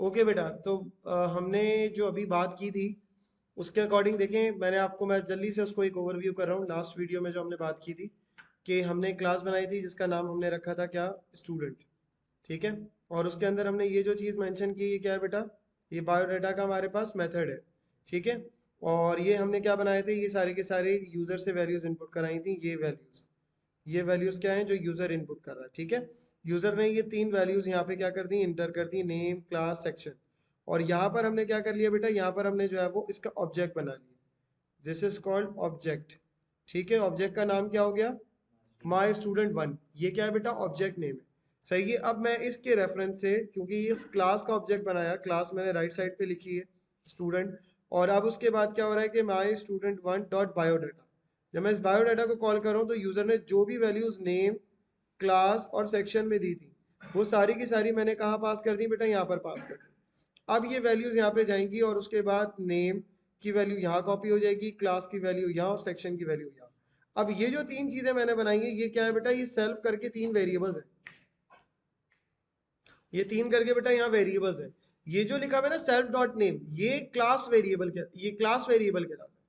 Okay बेटा, तो हमने जो अभी बात की थी उसके अकॉर्डिंग देखें, मैं जल्दी से उसको एक ओवरव्यू कर रहा हूँ। लास्ट वीडियो में जो हमने बात की थी कि हमने क्लास बनाई थी जिसका नाम हमने रखा था क्या, स्टूडेंट। ठीक है। और उसके अंदर हमने ये जो चीज़ मेंशन की, ये क्या है बेटा, ये बायोडाटा का हमारे पास मेथड है। ठीक है। और ये हमने क्या बनाए थे, ये सारे के सारे यूज़र से वैल्यूज़ इनपुट कराई थी। ये वैल्यूज़ क्या हैं जो यूज़र इनपुट कर रहा है। ठीक है। यूज़र ने ये तीन वैल्यूज़ यहाँ पे क्या कर दी, इंटर कर दी, नेम, क्लास, सेक्शन। और यहाँ पर हमने क्या कर लिया बेटा, यहाँ पर हमने जो है वो इसका ऑब्जेक्ट बना लिया। This is called object. ठीक है। ऑब्जेक्ट का नाम क्या हो गया, माई स्टूडेंट वन। ये क्या है बेटा, ऑब्जेक्ट नेम है। सही है। अब मैं इसके रेफरेंस से, क्योंकि ये इस क्लास का ऑब्जेक्ट बनाया, क्लास मैंने राइट साइड पे लिखी है स्टूडेंट। और अब उसके बाद क्या हो रहा है कि my student one dot biodata. जब मैं इस बायोडाटा को कॉल कर रहा हूँ तो यूजर ने जो भी वैल्यूज नेम, क्लास और सेक्शन में दी थी वो सारी की सारी मैंने कहाँ पास कर दी बेटा, यहाँ पर पास कर दी। अब ये वैल्यूज यहाँ पे जाएंगी और उसके बाद नेम की वैल्यू यहाँ कॉपी हो जाएगी, क्लास की वैल्यू यहाँ और सेक्शन की वैल्यू यहाँ। अब ये जो तीन चीजें मैंने बनाई है ये क्या है बेटा, ये सेल्फ करके तीन वेरिएबल्स हैं। ये तीन करके बेटा यहाँ वेरिएबल्स हैं। ये जो लिखा हुआ है ना सेल्फ डॉट नेम, ये क्लास वेरिएबल के, ये क्लास वेरिएबल कहलाता है।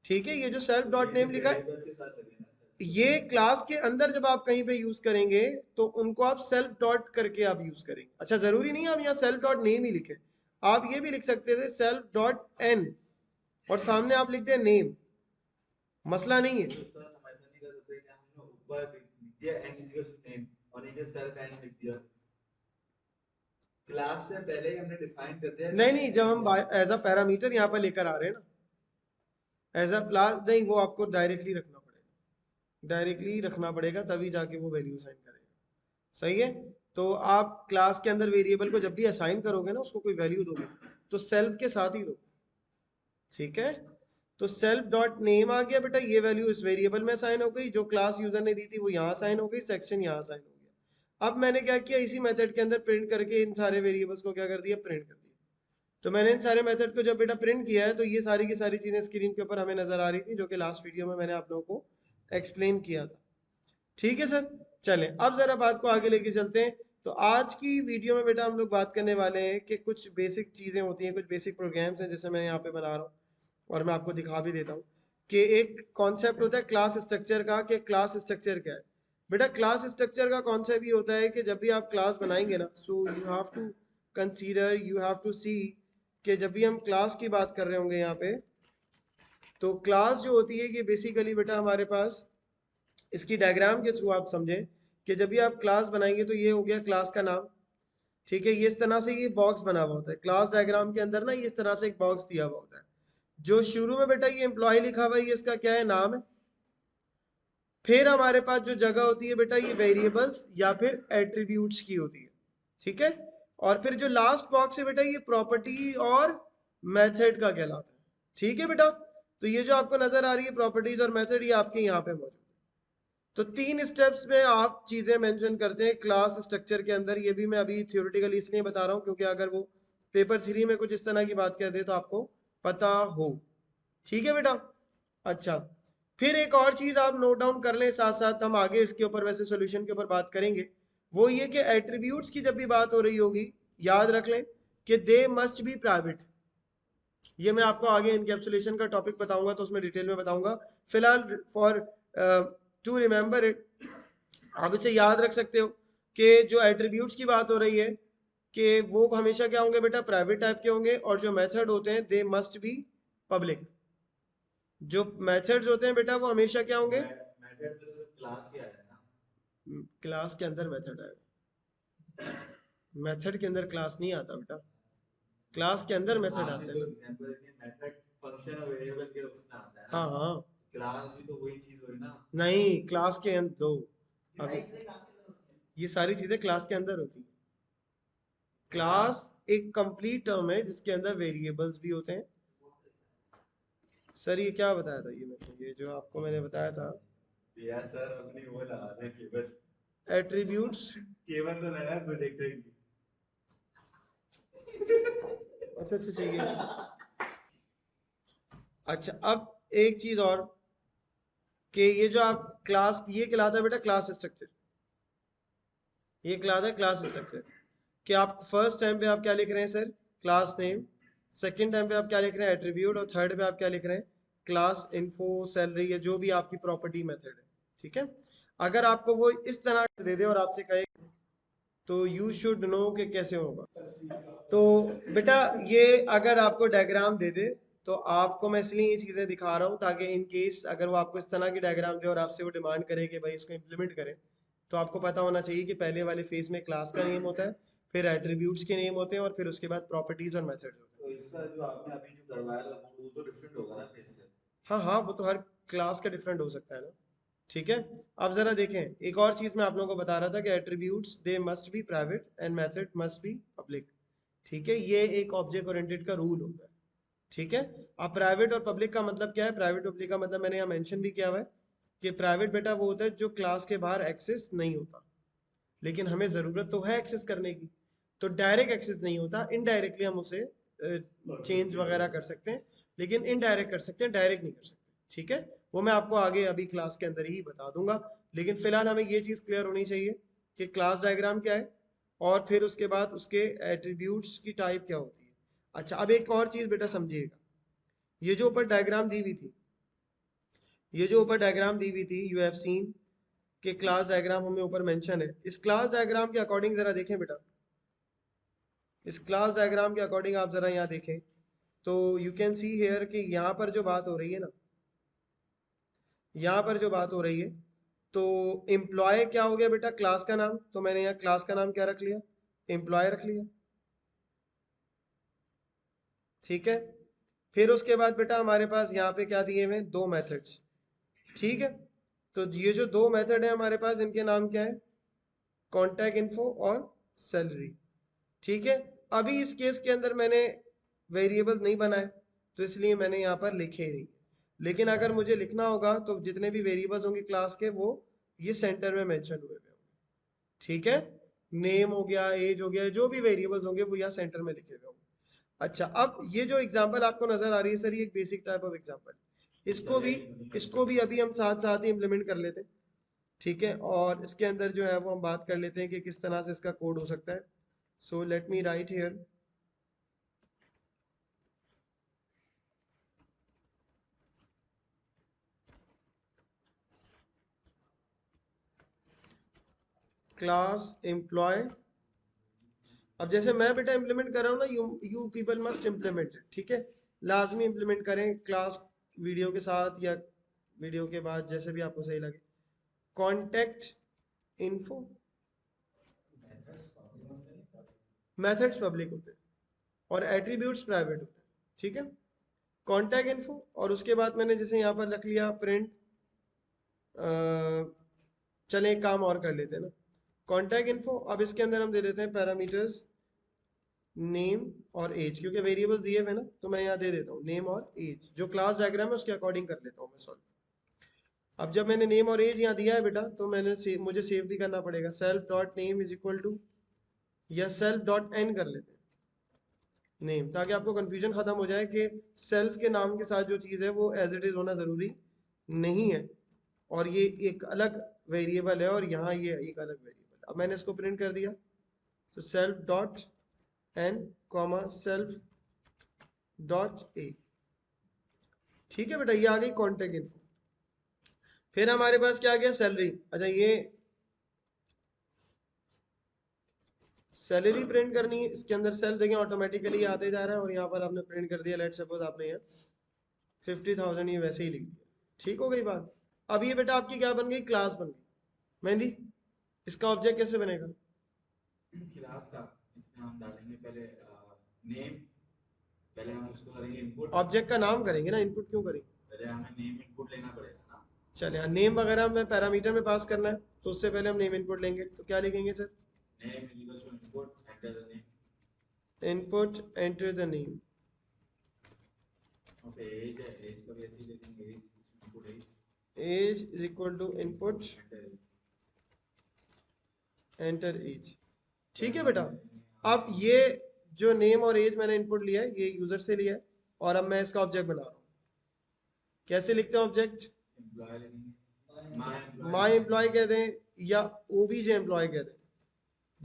ठीक है। ये जो सेल्फ डॉट नेम लिखा है ये क्लास के अंदर जब आप कहीं पे यूज करेंगे तो उनको आप सेल्फ डॉट करके आप यूज करेंगे। अच्छा, जरूरी नहीं आप यहाँ सेल्फ डॉट नेम ही लिखें, आप ये भी लिख सकते थे सेल्फ डॉट एन और सामने आप लिख दें नेम, मसला नहीं है। तो सर हम ऐसा नहीं कर सकते कि हमने ऊपर लिख दिया एन इक्वल्स टू नेम और नीचे सेल्फ एन लिख दिया। क्लास से पहले ही हमने डिफाइन कर दिया नहीं कि नहीं, एन जब लिख हम दिया। एज अ पैरामीटर यहाँ पर लेकर आ रहे हैं ना, एज अ क्लास नहीं, वो आपको डायरेक्टली रखना पड़ेगा, डायरेक्टली रखना पड़ेगा तभी जाके वो वैल्यू साइन करेगा। सही है। तो आप क्लास के अंदर वेरिएबल को जब भी असाइन करोगे ना, उसको कोई वैल्यू दोगे तो सेल्फ के साथ ही दो। ठीक है। तो सेल्फ डॉट नेम आ गया बेटा, ये वैल्यू इस वेरिएबल में असाइन हो गई, जो क्लास यूजर ने दी थी वो यहाँ असाइन हो गई, सेक्शन यहाँ असाइन हो गया। अब मैंने क्या किया, इसी मेथड के अंदर प्रिंट करके इन सारे वेरिएबल्स को क्या कर दिया, प्रिंट कर दिया। तो मैंने इन सारे मेथड को जब बेटा प्रिंट किया है तो ये सारी की सारी चीजें स्क्रीन के ऊपर हमें नजर आ रही थी, जो कि लास्ट वीडियो में मैंने आप लोगों को एक्सप्लेन किया था। ठीक है सर। चलें अब जरा बात को आगे लेके चलते हैं। तो आज की वीडियो में बेटा हम लोग बात करने वाले हैं कि कुछ बेसिक चीज़ें होती हैं, कुछ बेसिक प्रोग्राम्स हैं जैसे मैं यहाँ पे बना रहा हूँ और मैं आपको दिखा भी देता हूँ कि एक कॉन्सेप्ट होता है क्लास स्ट्रक्चर का, कि क्लास स्ट्रक्चर क्या है। बेटा क्लास स्ट्रक्चर का कॉन्सेप्ट ये होता है कि जब भी आप क्लास बनाएंगे ना, so you have to consider, you have to see कि जब भी हम क्लास की बात कर रहे होंगे यहाँ पे, तो क्लास जो होती है ये बेसिकली बेटा हमारे पास, इसकी डायग्राम के थ्रू आप समझें कि जब भी आप क्लास बनाएंगे तो ये हो गया क्लास का नाम। ठीक है। ये इस तरह से ये बॉक्स बना हुआ होता है क्लास डायग्राम के अंदर ना, ये इस तरह से एक बॉक्स दिया हुआ होता है। जो शुरू में बेटा ये एम्प्लॉय लिखा हुआ है, ये इसका क्या है, नाम है। फिर हमारे पास जो जगह होती है बेटा, ये वेरिएबल्स या फिर एट्रीब्यूट्स की होती है। ठीक है। और फिर जो लास्ट बॉक्स है बेटा, ये प्रॉपर्टी और मेथड का कहलाता है। ठीक है बेटा। तो ये जो आपको नजर आ रही है प्रॉपर्टीज और मेथड, ये आपके यहाँ पे मौजूद है। तो तीन स्टेप्स में आप चीजें मेंशन करते हैं क्लास स्ट्रक्चर के अंदर। ये भी मैं अभी थियोरेटिकली इसलिए बता रहा हूँ क्योंकि अगर वो पेपर 3 में कुछ इस तरह की बात कर दे तो आपको पता हो। ठीक है बेटा। अच्छा, फिर एक और चीज आप नोट डाउन कर लें, साथ साथ हम आगे इसके ऊपर वैसे सोल्यूशन के ऊपर बात करेंगे। वो ये कि एट्रीब्यूट्स की जब भी बात हो रही होगी, याद रख लें कि दे मस्ट बी प्राइवेट। ये मैं आपको आगे इनकैप्सुलेशन का टॉपिक बताऊंगा तो उसमें डिटेल में बताऊंगा। फिलहाल फॉर टू रिमेंबर इट, आप इसे याद रख सकते हो कि जो एट्रीब्यूट्स की बात हो रही है कि वो हमेशा क्या होंगे बेटा, प्राइवेट टाइप के होंगे। और जो मेथड होते हैं दे मस्ट बी पब्लिक। जो मेथड्स होते हैं बेटा वो हमेशा क्या होंगे, मेथड में तो क्लास ही आया ना। क्लास के अंदर मेथड है, मेथड के अंदर क्लास नहीं आता बेटा, क्लास के अंदर मतलब मेथड आपने आते हैं जो ना। एग्जांपल दिए मेथड फंक्शन और वेरिएबल के उसमें आता है ना। हाँ हाँ। क्लास भी तो वही चीज हुई ना। नहीं, क्लास के अंदर दो, अभी ये सारी चीजें क्लास के अंदर होती है। क्लास एक कंप्लीट टर्म है जिसके अंदर वेरिएबल्स भी होते हैं। सर ये क्या बताया था, ये मैंने, ये जो आपको मैंने बताया था यार सर अपनी वो लगा दें केवल। एट्रीब्यूट्स। केवल तो लगा प्रोजेक्टर की। अच्छा अच्छा, चाहिए। अच्छा, अब एक चीज और कि ये जो आप क्लास, ये कहलाता है बेटा क्लास स्ट्रक्चर, ये कहलाता है क्लास स्ट्रक्चर। कि आप फर्स्ट टाइम पे आप क्या लिख रहे हैं sir, class name, second time पे आप क्या लिख रहे हैं, एट्रीब्यूट, और थर्ड पे आप क्या लिख रहे हैं, क्लास इन्फो सैलरी, या जो भी आपकी प्रॉपर्टी मेथड है, ठीक है। अगर आपको वो इस तरह दे दे और आपसे कहे तो यू शुड नो कि कैसे होगा। तो बेटा ये अगर आपको डायग्राम दे दे तो आपको मैं इसलिए ये चीज़ें दिखा रहा हूँ ताकि इन केस अगर वो आपको इस तरह की डायग्राम दे और आपसे वो डिमांड करे कि भाई इसको इम्प्लीमेंट करें, तो आपको पता होना चाहिए कि पहले वाले फेज में क्लास का नेम होता है, फिर एट्रीब्यूट्स के नेम होते हैं, और फिर उसके बाद प्रॉपर्टीज और मेथड्स होते तो इसका जो आपने अभी जो करवाया था वो तो डिफरेंट होगा ना फिर से। हैं। हाँ हाँ, वो तो हर क्लास का डिफरेंट हो सकता है ना, ठीक है। अब जरा देखें, एक और चीज़ मैं आप लोगों को बता रहा था कि attributes they must be private and method must be public, ठीक है। ये एक ऑब्जेक्ट ओरिएंटेड का रूल होता है, ठीक है। अब प्राइवेट और पब्लिक का मतलब क्या है, प्राइवेट पब्लिक का मतलब मैंने यहाँ मेंशन भी किया हुआ है कि प्राइवेट बेटा वो होता है जो क्लास के बाहर एक्सेस नहीं होता, लेकिन हमें ज़रूरत तो है एक्सेस करने की, तो डायरेक्ट एक्सेस नहीं होता, इनडायरेक्टली हम उसे चेंज वगैरह कर सकते हैं, लेकिन इनडायरेक्ट कर सकते हैं, डायरेक्ट नहीं कर सकते, ठीक है। वो मैं आपको आगे अभी क्लास के अंदर ही बता दूंगा, लेकिन फिलहाल हमें ये चीज़ क्लियर होनी चाहिए कि क्लास डायग्राम क्या है, और फिर उसके बाद उसके एट्रीब्यूट्स की टाइप क्या होती है। अच्छा, अब एक और चीज़ बेटा समझिएगा, ये जो ऊपर डायग्राम दी हुई थी, ये जो ऊपर डायग्राम दी हुई थी, यू हैव सीन के क्लास डायग्राम हमें ऊपर मेंशन है, इस क्लास डायग्राम के अकॉर्डिंग जरा देखें बेटा, इस क्लास डायग्राम के अकॉर्डिंग आप जरा यहाँ देखें तो यू कैन सी हेयर कि यहाँ पर जो बात हो रही है ना, यहाँ पर जो बात हो रही है, तो एम्प्लॉय क्या हो गया बेटा, क्लास का नाम, तो मैंने यहाँ क्लास का नाम क्या रख लिया, एम्प्लॉय रख लिया, ठीक है। फिर उसके बाद बेटा हमारे पास यहाँ पे क्या दिए हुए हैं, दो मेथड्स, ठीक है। तो ये जो दो मेथड है हमारे पास, इनके नाम क्या है, कॉन्टैक्ट इन्फो और सैलरी, ठीक है। अभी इस केस के अंदर मैंने वेरिएबल नहीं बनाए, तो इसलिए मैंने यहाँ पर लिखे ही नहीं, लेकिन अगर मुझे लिखना होगा तो जितने भी वेरिएबल्स होंगे क्लास के वो ये सेंटर में मेंशन हुए हुए होंगे, ठीक है। नेम हो गया, एज हो गया, जो भी वेरिएबल्स होंगे वो यहाँ सेंटर में लिखे हुए होंगे। अच्छा, अब ये जो एग्जांपल आपको नजर आ रही है सर, ये एक बेसिक टाइप ऑफ एग्जांपल, इसको भी अभी हम साथ साथ ही इम्प्लीमेंट कर लेते हैं, ठीक है। और इसके अंदर जो है वो हम बात कर लेते हैं कि किस तरह से इसका कोड हो सकता है। So let me right here, class employ. अब जैसे मैं बेटा इम्प्लीमेंट कर रहा हूँ ना, you people must implement it, ठीक है। लाजमी इम्प्लीमेंट करें क्लास वीडियो के साथ या वीडियो के बाद, जैसे भी आपको सही लगे। कॉन्टेक्ट इन्फो, मेथड्स पब्लिक होते हैं और एट्रीब्यूट्स प्राइवेट होते हैं, ठीक है। कॉन्टैक्ट इन्फो, और उसके बाद मैंने जैसे यहाँ पर रख लिया प्रिंट, चलें एक काम और कर लेते हैं ना, कॉन्टैक्ट इन्फो, अब इसके अंदर हम दे देते हैं पैरामीटर्स नेम और एज, क्योंकि वेरिएबल्स दिए हुए ना, तो मैं यहाँ दे देता हूँ नेम और एज, जो क्लास डायग्राम है उसके अकॉर्डिंग कर लेता हूँ मैं सॉल्व। अब जब मैंने नेम और एज यहाँ दिया है बेटा, तो मुझे सेव भी करना पड़ेगा, self dot name is equal to, या सेल्फ डॉट एन कर लेते हैं नेम, ताकि आपको कंफ्यूजन खत्म हो जाए कि सेल्फ के नाम के साथ जो चीज़ है वो एज इट इज़ होना ज़रूरी नहीं है, और ये एक अलग वेरिएबल है और यहाँ ये एक अलग वेरिएबल। अब मैंने इसको प्रिंट कर दिया, तो self dot N comma self dot A, ठीक है बेटा, ये आ गई कॉन्टेक्ट इन्फो। फिर हमारे पास क्या आ गया, सैलरी। अच्छा, ये सैलरी प्रिंट करनी है, इसके अंदर सेल देखें ऑटोमेटिकली आते जा रहा है, और यहाँ पर आपने प्रिंट कर दिया, लेट सपोज आपने यहाँ 50,000 ये वैसे ही लिख दिया, ठीक हो गई बात। अब ये बेटा आपकी क्या बन गई, क्लास बन गई। मेहंदी, इसका ऑब्जेक्ट कैसे बनेगा, क्लास का इसमें हम डालेंगे पहले नेम, पहले हम उसको करेंगे इनपुट, ऑब्जेक्ट का नाम करेंगे ना, इनपुट क्यों करेंगे। पहले हमें नेम इनपुट लेना पड़ेगा ना। चले, हाँ, नेम वगैरह में पैरामीटर में पास करना है, तो उससे पहले हम नेम इनपुट लेंगे, तो क्या लिखेंगे sir, name equals to input enter the name, input enter the name, और फिर एज है, एज को भी ऐसे ही लिखेंगे, age input age age is equal to input enter, enter age, ठीक है बेटा। अब ये जो नेम और एज मैंने इनपुट लिया है, ये यूजर से लिया है, और अब मैं इसका ऑब्जेक्ट बना रहा हूँ। कैसे लिखते हैं ऑब्जेक्ट, एम्प्लॉय लेंगे, माय माई एम्प्लॉय एम्प्लॉय कह दें या ओबीजे एम्प्लॉय कह दें,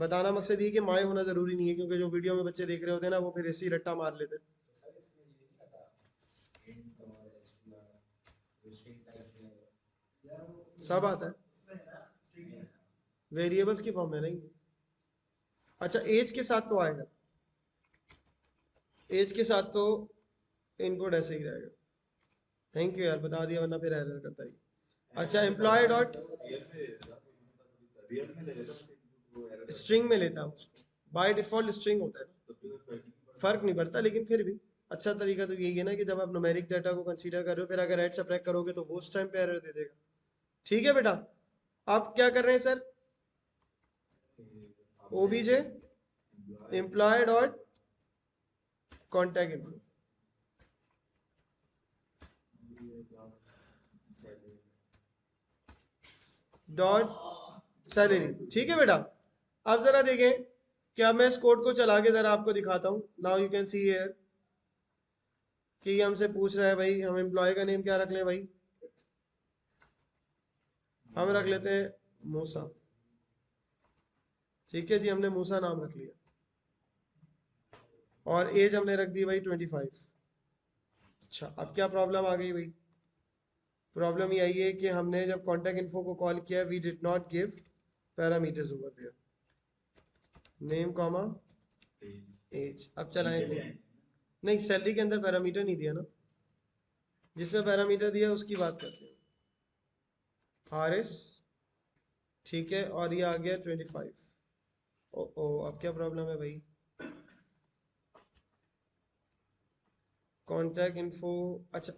बताना मकसद ये कि माए होना ज़रूरी नहीं है, क्योंकि जो वीडियो में बच्चे देख रहे होते हैं ना वो फिर ऐसे ही रट्टा मार लेते हैं। सब आता है, वेरिएबल्स की फॉर्म में नहीं। अच्छा, एज के साथ तो आएगा, एज के साथ तो इनपुट ऐसे ही रहेगा। थैंक यू यार, बता दिया, वरना फिर एरर करता ही। अच्छा, एम्प्लॉय डॉट रियल में ले लेता वो एरर स्ट्रिंग में लेता हूँ उसको, बाय डिफॉल्ट स्ट्रिंग होता है ना, तो फिर फर्क नहीं पड़ता, लेकिन फिर भी अच्छा तरीका तो यही है ना कि जब आप न्यूमेरिक डाटा को कंसीडर कर रहे हो, फिर अगर ऐड सबट्रैक्ट करोगे तो वो उस टाइम पे एरर दे देगा। ठीक है बेटा, आप क्या कर रहे हैं sir? OBJ employ dot contact info dot salary. ठीक है बेटा, अब जरा देखें, क्या मैं इस कोड को चला के जरा आपको दिखाता हूँ। Now you can see here कि ये हमसे पूछ रहा है भाई, हम एम्प्लॉय का नेम क्या रख लें भाई? हम रख लेते हैं मूसा। ठीक है जी, हमने मूसा नाम रख लिया, और एज हमने रख दी भाई 25। अच्छा, अब क्या प्रॉब्लम आ गई भाई? प्रॉब्लम ये आई है कि हमने जब कॉन्टैक्ट इन्फो को कॉल किया, we did not give parameters over there, name comma age. अब चलाएं कोड। नहीं, सैलरी के अंदर पैरामीटर नहीं दिया ना, जिसमें पैरामीटर दिया उसकी बात करते हैं। हारिस, ठीक है, और ये आ गया 25। ओ ओ, अब क्या प्रॉब्लम है भाई? कॉन्टैक्ट इन्फो, अच्छा,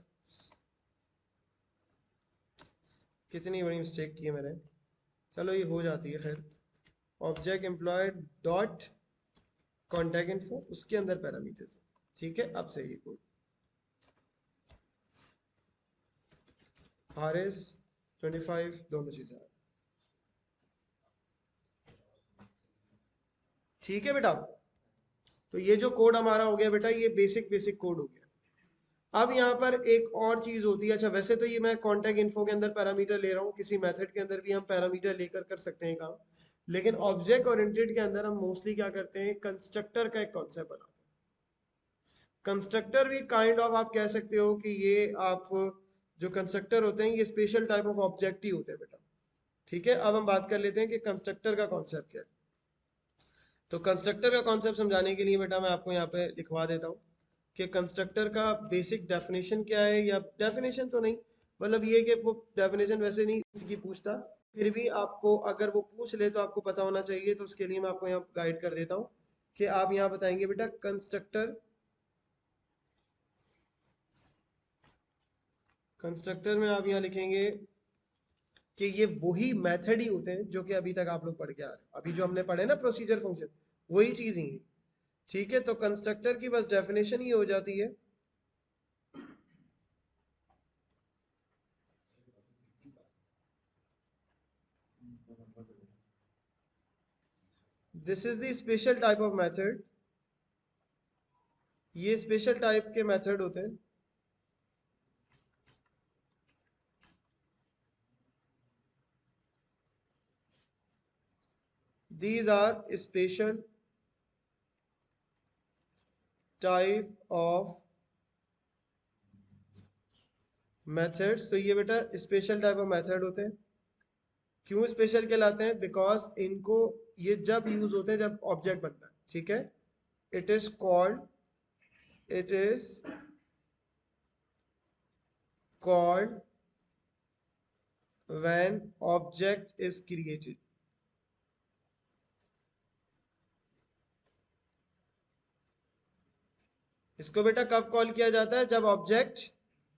कितनी बड़ी मिस्टेक की है मैंने, चलो ये हो जाती है खैर। Object employ dot contact info, उसके अंदर पैरामीटर्स। ठीक है, अब सही है कोड। हारिस 25, दोनों चीजें। ठीक है बेटा, तो ये जो कोड हमारा हो गया बेटा, ये बेसिक कोड हो गया। अब यहाँ पर एक और चीज होती है। अच्छा, वैसे तो ये मैं कॉन्टैक्ट इन्फो के अंदर पैरामीटर ले रहा हूँ, किसी मेथड के अंदर भी हम पैरामीटर लेकर कर सकते हैं काम, लेकिन ऑब्जेक्ट ओरिएंटेड के अंदर हम मोस्टली क्या करते हैं, कंस्ट्रक्टर का एक कॉन्सेप्ट बनाते हैं। कंस्ट्रक्टर भी काइंड ऑफ आप कह सकते हो कि ये आप, जो कंस्ट्रक्टर होते हैं ये स्पेशल टाइप ऑफ ऑब्जेक्ट ही होते हैं बेटा। ठीक है, अब हम बात कर लेते हैं कि कंस्ट्रक्टर का कॉन्सेप्ट क्या है। तो कंस्ट्रक्टर का कॉन्सेप्ट समझाने के लिए बेटा मैं आपको यहाँ पे लिखवा देता हूँ कि कंस्ट्रक्टर का बेसिक डेफिनेशन क्या है, या डेफिनेशन तो नहीं, मतलब ये कि वो डेफिनेशन वैसे नहीं इसकी पूछता, फिर भी आपको अगर वो पूछ ले तो आपको पता होना चाहिए, तो उसके लिए मैं आपको यहाँ गाइड कर देता हूँ कि आप यहाँ बताएंगे बेटा कंस्ट्रक्टर। कंस्ट्रक्टर में आप यहाँ लिखेंगे कि ये वही मेथड ही होते हैं जो कि अभी तक आप लोग पढ़ के आ रहे हैं, अभी जो हमने पढ़े ना प्रोसीजर फंक्शन, वही चीज ही है। ठीक है, तो कंस्ट्रक्टर की बस डेफिनेशन ही हो जाती है, this is the special type of method. ये स्पेशल टाइप के मेथड होते हैं, these are special type of methods। तो ये बेटा स्पेशल टाइप ऑफ मेथड होते हैं। क्यों स्पेशल कहलाते हैं? बिकॉज इनको, ये जब यूज होते हैं जब ऑब्जेक्ट बनता है। ठीक है, it is called, it is called when object is created। इसको बेटा कब कॉल किया जाता है? जब ऑब्जेक्ट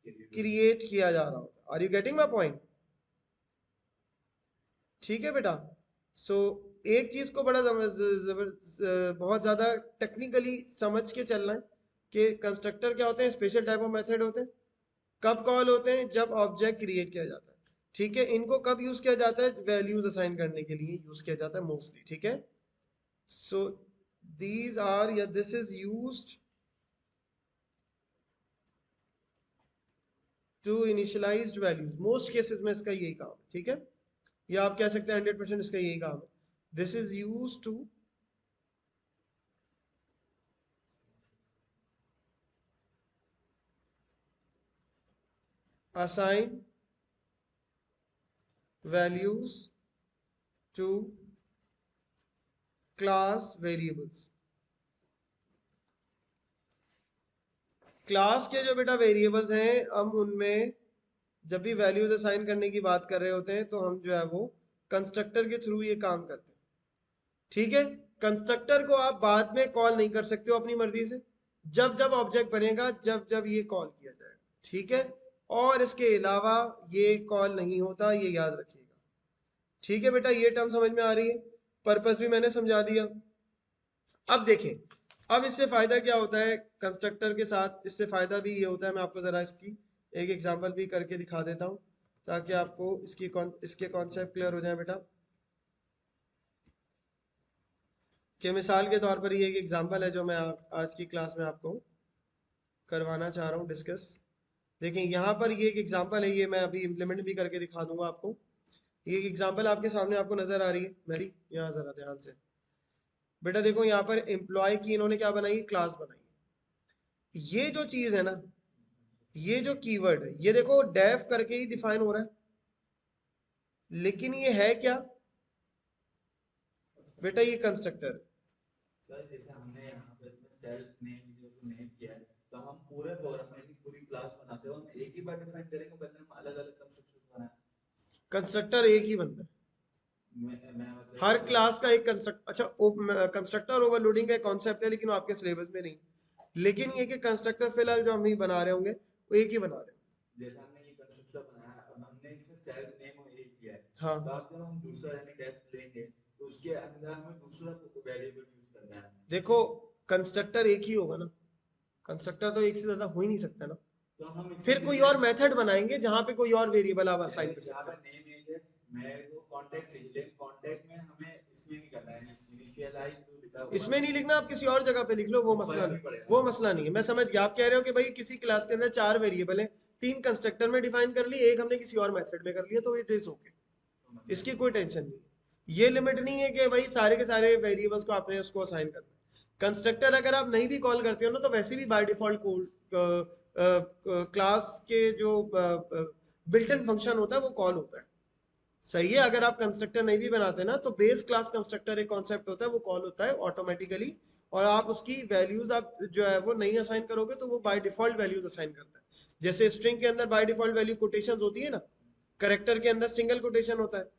क्रिएट किया जा रहा होता है। Are you getting my point? ठीक है बेटा, सो एक चीज को बड़ा बहुत ज्यादा टेक्निकली समझ के चलना है कि कंस्ट्रक्टर क्या होते हैं, स्पेशल टाइप ऑफ मेथड होते हैं। कब कॉल होते हैं? जब ऑब्जेक्ट क्रिएट किया जाता है। ठीक है, इनको कब यूज किया जाता है? वैल्यूज असाइन करने के लिए यूज किया जाता है मोस्टली। ठीक है, सो दीज आर, या this is used to initialized values. Most cases में इसका यही काम है। ठीक है, या आप कह सकते हैं 100% इसका यही काम है। This is use to assign values to class variables। Class के जो बेटा वेरिएबल्स हैं हम उनमें जब भी वैल्यूज असाइन करने की बात कर रहे होते हैं तो हम जो है वो कंस्ट्रक्टर के थ्रू ये काम करते हैं। ठीक है, कंस्ट्रक्टर को आप बाद में कॉल नहीं कर सकते हो अपनी मर्जी से, जब जब ऑब्जेक्ट बनेगा जब जब ये कॉल किया जाएगा। ठीक है, और इसके अलावा ये कॉल नहीं होता, ये याद रखिएगा। ठीक है बेटा, ये टर्म समझ में आ रही है, पर्पस भी मैंने समझा दिया। अब देखें, अब इससे फायदा क्या होता है कंस्ट्रक्टर के साथ, इससे फायदा भी ये होता है, मैं आपको जरा इसकी एक एग्जांपल भी करके दिखा देता हूं ताकि आपको इसके कॉन्सेप्ट क्लियर हो जाए बेटा। कि मिसाल के तौर पर ये एक एग्जांपल है जो मैं आज की क्लास में आपको करवाना चाह रहा हूँ डिस्कस। देखें यहाँ पर ये एक एग्जांपल है, ये मैं अभी इम्प्लीमेंट भी करके दिखा दूंगा आपको। ये एक एग्जांपल आपके सामने आपको नजर आ रही है मेरी, यहाँ जरा ध्यान से बेटा देखो, यहाँ पर एम्प्लॉय की इन्होंने क्या बनाई, क्लास बनाई। ये जो चीज है ना, ये जो कीवर्ड है, ये देखो डेफ करके ही डिफाइन हो रहा है, लेकिन ये है क्या बेटा, ये कंस्ट्रक्टर। सर जैसे हमने यहाँ पे इसमें सेल्फ नेम जो नेम किया है, तो हम पूरे प्रोग्राम में पूरी क्लास बनाते हैं, हम एक ही बार डिफाइन करेंगे, पहले हम अलग अलग कंस्ट्रक्टर बनाए। कंस्ट्रक्टर एक ही बनता है, मैं मतलब हर क्लास का एक कंस्ट्रक्ट। अच्छा, कंस्ट्रक्टर ओवरलोडिंग का कॉन्सेप्ट है लेकिन वो आपके सिलेबस में नहीं, लेकिन ये कि कंस्ट्रक्टर फिलहाल जो हम ही बना रहे होंगे वो एक ही बना रहे होंगे। जैसे हमने ये कंस्ट्रक्टर बनाया, अब हमने इसमें सेल्फ नेम और एक किया है, हाँ तो अब जब हम दूसरा यानी डेफ लेंगे तो उसके अंदर हमें दूसरा वेरिएबल यूज करना है। देखो, कंस्ट्रक्टर एक ही होगा ना, कंस्ट्रक्टर तो एक से ज्यादा हो ही नहीं सकता ना, तो हम इसमें फिर कोई और मेथड बनाएंगे जहां पे कोई और वेरिएबल आप असाइन कर यहाँ सकते पर हैं। नेम एज है, मैं वो कांटेक्ट लिख लें, कांटेक्ट में हमें इसमें नहीं करना है, इनिशियलाइज जो लिखा हुआ इसमें है नहीं लिखना, आप किसी और जगह पे लिख लो, वो वो मसला फर्क नहीं, नहीं पड़ेगा। वो मसला नहीं है। मैं समझ गया, आप कह रहे हो कि भाई किसी क्लास के अंदर 4 वेरिएबल हैं, 3 कंस्ट्रक्टर में डिफाइन कर लिए, एक हमने किसी और मेथड में कर लिया, तो इट इज ओके, तो मतलब इसकी कोई टेंशन नहीं। ये लिमिट नहीं है कि भाई सारे के सारे वेरिएबल्स को आपने उसको असाइन करना है। कंस्ट्रक्टर अगर आप नहीं भी कॉल करते हो ना, तो वैसे भी बाय डिफॉल्ट क्लास के जो बिल्ट इन फंक्शन होता है वो कॉल होता है। सही है, अगर आप कंस्ट्रक्टर नहीं भी बनाते ना, तो बेस क्लास कंस्ट्रक्टर एक कॉन्सेप्ट होता है, वो कॉल होता है ऑटोमेटिकली, और आप उसकी वैल्यूज आप जो है वो नहीं असाइन करोगे तो वो बाय डिफॉल्ट वैल्यूज असाइन करता है। जैसे स्ट्रिंग के अंदर बाय डिफॉल्ट वैल्यू कोटेशंस होती है ना, करेक्टर के अंदर सिंगल कोटेशन होता है,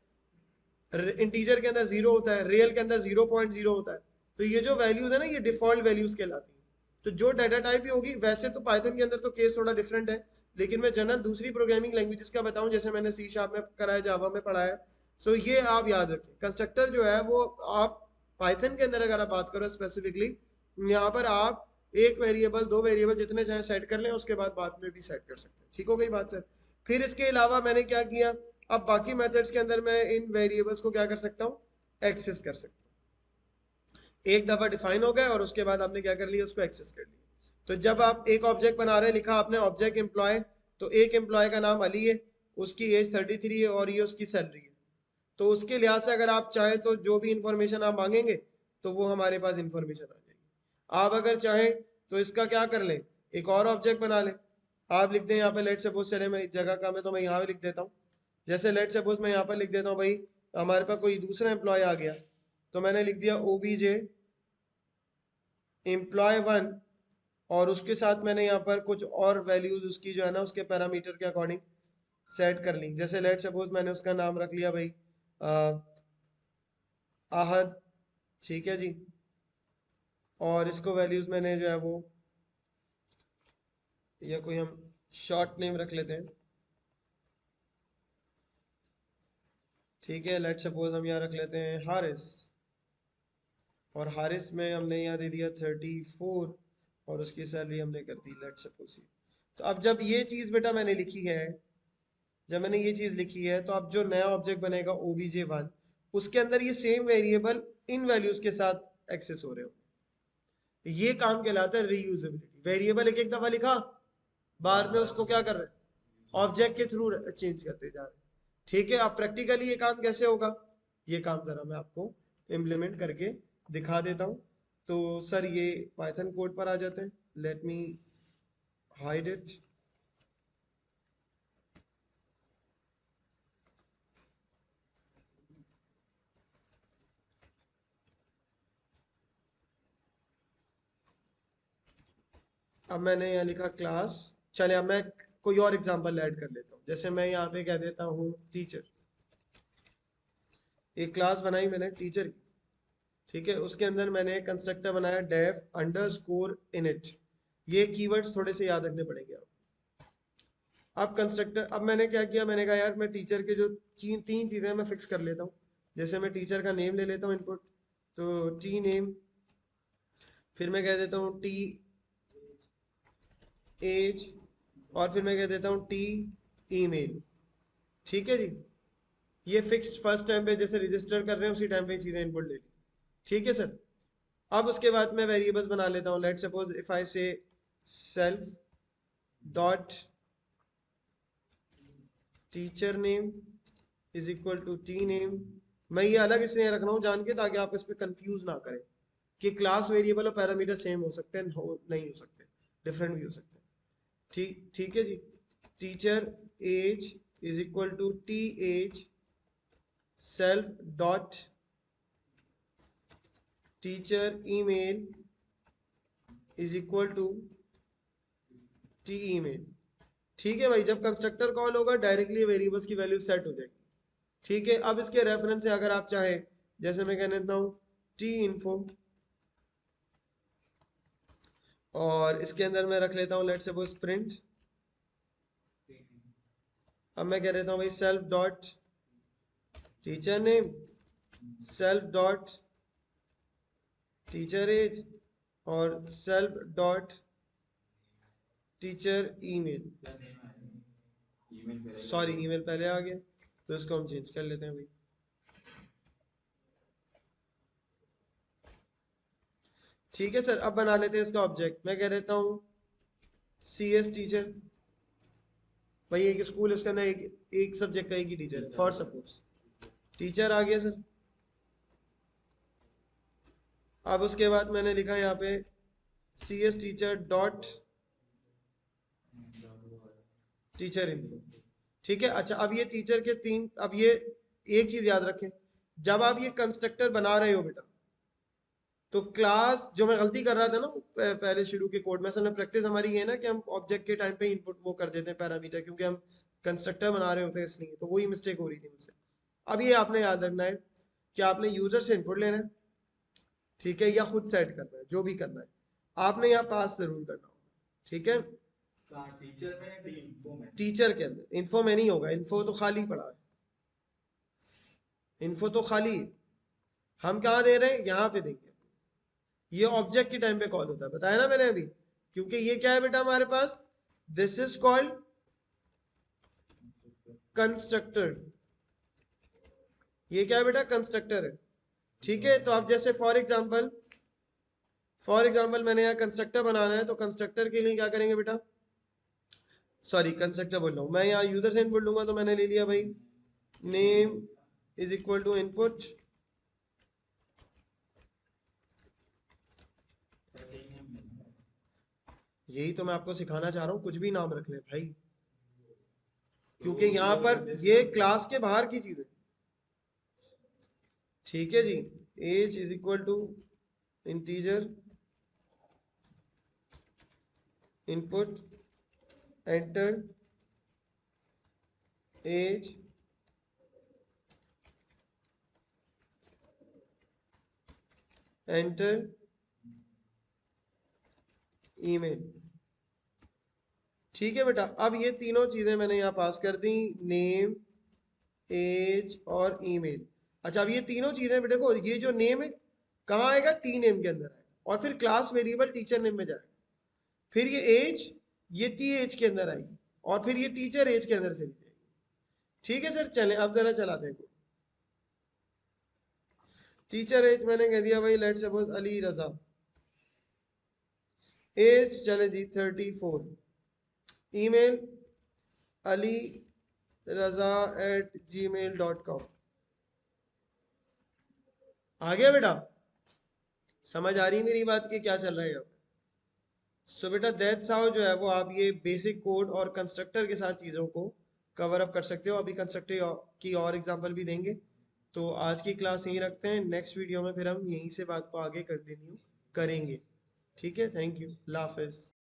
इंटीजर के अंदर 0 होता है, रियल के अंदर 0.0 होता है। तो ये जो वैल्यूज है ना, ये डिफॉल्ट वैल्यूज कहलाती है। तो जो डाटा टाइप भी होगी, वैसे तो पाइथन के अंदर तो केस थोड़ा डिफरेंट है, लेकिन मैं जनरल दूसरी प्रोग्रामिंग लैंग्वेजेस का बताऊं, जैसे मैंने सी शार्प में कराया, जावा में पढ़ाया, सो ये आप याद रखें। कंस्ट्रक्टर जो है वो आप पाइथन के अंदर अगर आप बात करो स्पेसिफिकली, यहाँ पर आप एक वेरिएबल, 2 वेरिएबल जितने चाहे सेट कर लें, उसके बाद में भी सेट कर सकते हैं। ठीक हो गई बात सर? फिर इसके अलावा मैंने क्या किया, अब बाकी मेथड्स के अंदर मैं इन वेरिएबल्स को क्या कर सकता हूँ, एक्सेस कर सकता हूँ। एक दफा डिफाइन हो गया और उसके बाद आपने क्या कर लिया, उसको एक्सेस कर लिया। तो जब आप एक ऑब्जेक्ट बना रहे हैं, लिखा आपने ऑब्जेक्ट एम्प्लॉय, तो एक एम्प्लॉय का नाम अली है, उसकी एज 33 है और ये उसकी सैलरी है। तो उसके लिहाज से अगर आप चाहें तो जो भी इंफॉर्मेशन आप मांगेंगे तो वो हमारे पास इंफॉर्मेशन आ जाएगी। आप अगर चाहें तो इसका क्या कर लें, एक और ऑब्जेक्ट बना लें। आप लिख दें यहाँ पे, लेट सपोज चले मैं जगह का मैं तो मैं यहाँ पे लिख देता हूँ, जैसे लेट सपोज मैं यहाँ पर लिख देता हूँ भाई हमारे पास कोई दूसरा एम्प्लॉय आ गया, तो मैंने लिख दिया ओबीजे एम्प्लॉय 1, और उसके साथ मैंने यहाँ पर कुछ और वैल्यूज उसकी जो है ना उसके पैरामीटर के अकॉर्डिंग सेट कर ली। जैसे लेट सपोज मैंने उसका नाम रख लिया भाई आहद, ठीक है जी, और इसको वैल्यूज मैंने जो है वो, या कोई हम शॉर्ट नेम रख लेते हैं, ठीक है, लेट सपोज हम यहाँ रख लेते हैं हारिस, और हारिस में हमने यहाँ दे दिया 34, और उसकी सैलरी हमने कर दी लेट सपोज। तो अब जब ये चीज़ बेटा मैंने लिखी है, जब मैंने ये चीज़ लिखी है, तो अब जो नया ऑब्जेक्ट बनेगा obj1, उसके अंदर ये सेम वेरिएबल इन वैल्यूज के साथ एक्सेस हो रहे हो। ये काम कहलाता है रीयूजेबिलिटी। वेरिएबल एक एक दफा लिखा, बाद में उसको क्या कर रहे हैं, ऑब्जेक्ट के थ्रू चेंज करते जा रहे हैं। ठीक है, अब प्रैक्टिकली ये काम कैसे होगा, ये काम जरा मैं आपको इम्प्लीमेंट करके दिखा देता हूँ। तो सर ये पाइथन कोड पर आ जाते हैं। Let me hide it. अब मैंने यहाँ लिखा क्लास। चले अब मैं कोई और एग्जांपल ऐड कर लेता हूँ। जैसे मैं यहाँ पे कह देता हूँ टीचर। एक क्लास बनाई मैंने टीचर की, ठीक है। उसके अंदर मैंने कंस्ट्रक्टर बनाया डेफ अंडरस्कोर इनिट। ये कीवर्ड्स थोड़े से याद रखने पड़ेंगे आप। अब कंस्ट्रक्टर, अब मैंने क्या किया, मैंने कहा यार मैं टीचर के जो तीन चीज़ें मैं फिक्स कर लेता हूँ। जैसे मैं टीचर का नेम ले लेता हूँ इनपुट, तो टी नेम। फिर मैं कह देता हूँ टी एज। और फिर मैं कह देता हूँ टी ईमेल। ठीक है जी। ये फिक्स फर्स्ट टाइम पे जैसे रजिस्टर कर रहे हैं उसी टाइम पे चीज़ें इनपुट ले ली। ठीक है सर। अब उसके बाद मैं वेरिएबल्स बना लेता हूँ। Let suppose if I say self dot teacher name is equal to T name. मैं ये अलग इसलिए रख रहा हूँ जान के, ताकि आप इस पर कंफ्यूज ना करें कि क्लास वेरिएबल और पैरामीटर सेम हो सकते हैं, नहीं हो सकते, डिफरेंट भी हो सकते हैं। ठीक ठीक है जी। Teacher age is equal to T age self dot teacher email is equal to T email. ठीक है भाई, जब कंस्ट्रक्टर कॉल होगा डायरेक्टली वेरिएबल्स की वैल्यू सेट हो जाएगी। ठीक है। अब इसके रेफरेंस से अगर आप चाहें, जैसे मैं कह देता हूँ टी इन्फो, और इसके अंदर मैं रख लेता हूँ लेट सपोज प्रिंट। अब मैं कह देता हूँ भाई self dot teacher name self dot teacher age और self dot teacher email. Email पहले सॉरी, ईमेल पहले आ गया, तो इसको हम चेंज कर लेते हैं भाई। ठीक है सर। अब बना लेते हैं इसका ऑब्जेक्ट। मैं कह देता हूँ सी एस टीचर। भाई एक स्कूल, उसका ना एक सब्जेक्ट का एक ही टीचर है, फॉर सपोज टीचर आ गया सर। अब उसके बाद मैंने लिखा यहाँ पे C S teacher dot teacher info. ठीक है। अच्छा, अब ये टीचर के तीन, अब ये एक चीज याद रखें, जब आप ये कंस्ट्रक्टर बना रहे हो बेटा, तो क्लास, जो मैं गलती कर रहा था ना पहले शुरू के कोड में, असल में प्रैक्टिस हमारी ये है ना कि हम ऑब्जेक्ट के टाइम पे इनपुट वो कर देते हैं पैरामीटर, क्योंकि हम कंस्ट्रक्टर बना रहे होते हैं इसलिए, तो वही मिस्टेक हो रही थी मुझसे। अब ये आपने याद रखना है कि आपने यूजर से इनपुट लेना है, ठीक है, या खुद सेट करना है, जो भी करना है आपने यहाँ पास जरूर करना होगा। ठीक है। कहाँ टीचर में या टी इन्फो में? टीचर के अंदर इन्फो में नहीं होगा, इन्फो तो खाली पड़ा है, इन्फो तो खाली है। हम कहाँ दे रहे हैं, यहाँ पे देंगे। ये ऑब्जेक्ट के टाइम पे कॉल होता है, बताया ना मैंने अभी, क्योंकि ये क्या है बेटा हमारे पास, दिस इज कॉल्ड कंस्ट्रक्टर। ये क्या है बेटा, कंस्ट्रक्टर है। ठीक है। तो अब जैसे फॉर एग्जाम्पल मैंने यहाँ कंस्ट्रक्टर बनाना है, तो कंस्ट्रक्टर के लिए क्या करेंगे बेटा, सॉरी कंस्ट्रक्टर बोल रहा हूँ मैं, यहाँ यूजर से इनपुट लूंगा, तो मैंने ले लिया भाई name is equal to input. यही तो मैं आपको सिखाना चाह रहा हूँ, कुछ भी नाम रख ले भाई, क्योंकि यहाँ पर ये क्लास के बाहर की चीज है। ठीक है जी। Age is equal to integer input enter age enter email. ठीक है बेटा। अब ये तीनों चीजें मैंने यहाँ पास कर दी, नेम एज और ईमेल। अच्छा, अब ये तीनों चीजें बेटे को, ये जो नेम है कहाँ आएगा, टी नेम के अंदर आएगा, और फिर क्लास वेरिएबल टीचर नेम में जाएगा। फिर ये एज, ये टी एज के अंदर आएगी, और फिर ये टीचर एज के अंदर चली जाएगी। ठीक है सर। चलें अब जरा चलाते हैं। टीचर एज मैंने कह दिया भाई लेट सपोज अली रजा। एज चले जी 34। ईमेल अली रजा@gmail.com। आ गया बेटा? समझ आ रही मेरी बात की क्या चल रहा है यहाँ पे? सो बेटा दैट्स हाउ जो है वो आप ये बेसिक कोड और कंस्ट्रक्टर के साथ चीज़ों को कवर अप कर सकते हो। अभी कंस्ट्रक्टर की और एग्जांपल भी देंगे। तो आज की क्लास यहीं रखते हैं, नेक्स्ट वीडियो में फिर हम यहीं से बात को आगे कंटिन्यू करेंगे। ठीक है, थैंक यू, अल्लाह हाफिज़।